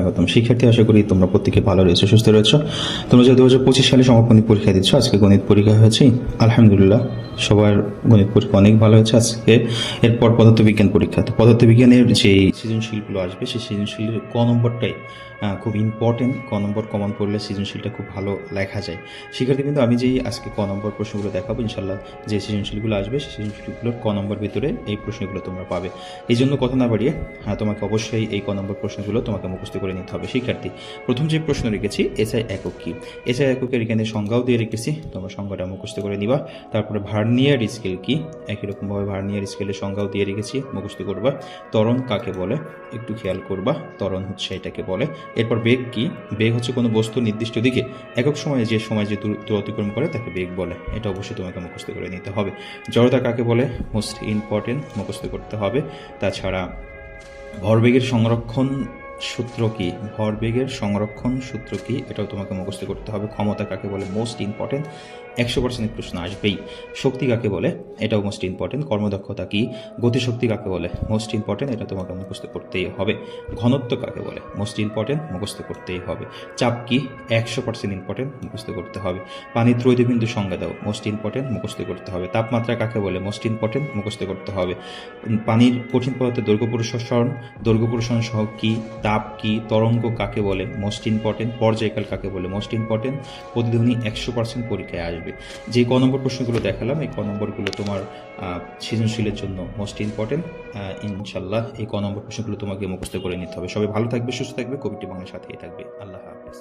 স্বাগতম শিক্ষার্থী, আশা করি তোমরা প্রত্যেকে ভালো রয়েছে, সুস্থ রয়েছে। তোমরা যে 2025 সালে সমাপনী পরীক্ষা দিচ্ছ, আজকে গণিত পরীক্ষা হয়েছে। আলহামদুলিল্লাহ, সবার গণিত পরীক্ষা অনেক ভালো হয়েছে। আজকে এরপর পদার্থবিজ্ঞান পরীক্ষা। তো পদার্থবিজ্ঞানের যে সৃজনশীলগুলো আসবে, সেই সৃজনশীলের ক নম্বরটাই খুব ইম্পর্টেন্ট। ক নম্বর কমন পড়লে সৃজনশীলটা খুব ভালো লেখা যায়। শিক্ষার্থী কিন্তু আমি যেই আজকে ক নম্বর প্রশ্নগুলো দেখাবো, ইনশাল্লাহ যে সৃজনশীলগুলো আসবে সেই সৃজনশীলগুলোর ক নম্বর ভিতরে এই প্রশ্নগুলো তোমরা পাবে। এই জন্য কথা না বাড়িয়ে তোমাকে অবশ্যই এই ক নম্বর প্রশ্নগুলো তোমাকে মুখস্থ করে নিতে হবে। শিক্ষার্থী, প্রথম যে প্রশ্ন রেখেছি, এসআই একক কি। এসআই এককের এখানে সংজ্ঞাও দিয়ে রেখেছি, তোমরা সংজ্ঞাটা মুখস্থ করে নিবা। তারপরে ভার্নিয়ার স্কেল কি, একই রকমভাবে ভার্নিয়ার স্কেলের সংজ্ঞাও দিয়ে রেখেছি, মুখস্থ করবা। ত্বরণ কাকে বলে একটু খেয়াল করবা, ত্বরণ হচ্ছে এটাকে বলে। এরপর বেগ কি, বেগ হচ্ছে কোনো বস্তু নির্দিষ্ট দিকে একক সময়ে যে দূরত্ব অতিক্রম করে তাকে বেগ বলে, এটা অবশ্যই তোমাকে মুখস্থ করে নিতে হবে। জড়তা কাকে বলে, মোস্ট ইম্পর্টেন্ট, মুখস্থ করতে হবে। তাছাড়া ভরবেগের সংরক্ষণ সূত্র কি, ভরবেগের সংরক্ষণ সূত্র কি, এটাও তোমাকে মুখস্থ করতে হবে। ক্ষমতা কাকে বলে, মোস্ট ইম্পর্টেন্ট, 100% প্রশ্ন আসবেই। শক্তি কাকে বলে, এটাও মোস্ট ইম্পর্টেন্ট। কর্মদক্ষতা কি, গতিশক্তি কাকে বলে, মোস্ট ইম্পর্টেন্ট, এটা তোমাকে মুখস্থ করতেই হবে। ঘনত্ব কাকে বলে, মোস্ট ইম্পর্টেন্ট, মুখস্থ করতেই হবে। চাপ কি, 100% ইম্পর্টেন্ট, মুখস্থ করতে হবে। পানির ত্রৈধবিন্দু সংজ্ঞা দাও, মোস্ট ইম্পর্টেন্ট, মুখস্থ করতে হবে। তাপমাত্রা কাকে বলে, মোস্ট ইম্পর্টেন্ট, মুখস্থ করতে হবে। পানির কঠিন পদার্থের দৈর্ঘ্য প্রসারণ সহ কি, তাপ কি, তরঙ্গ কাকে বলে, মোস্ট ইম্পর্টেন্ট। পর্যায়কাল কাকে বলে, মোস্ট ইম্পর্টেন্ট। প্রতিধ্বনি 100% পরীক্ষায় আসবে। যে ক নম্বর প্রশ্নগুলো দেখালাম, এই ক নম্বরগুলো তোমার সৃজনশীলের জন্য মোস্ট ইম্পর্টেন্ট। ইনশাল্লাহ এই ক নম্বর প্রশ্নগুলো তোমাকে মুখস্থ করে নিতে হবে। সবাই ভালো থাকবে, সুস্থ থাকবে, কবিটি বাংলার সাথেই থাকবে। আল্লাহ হাফেজ।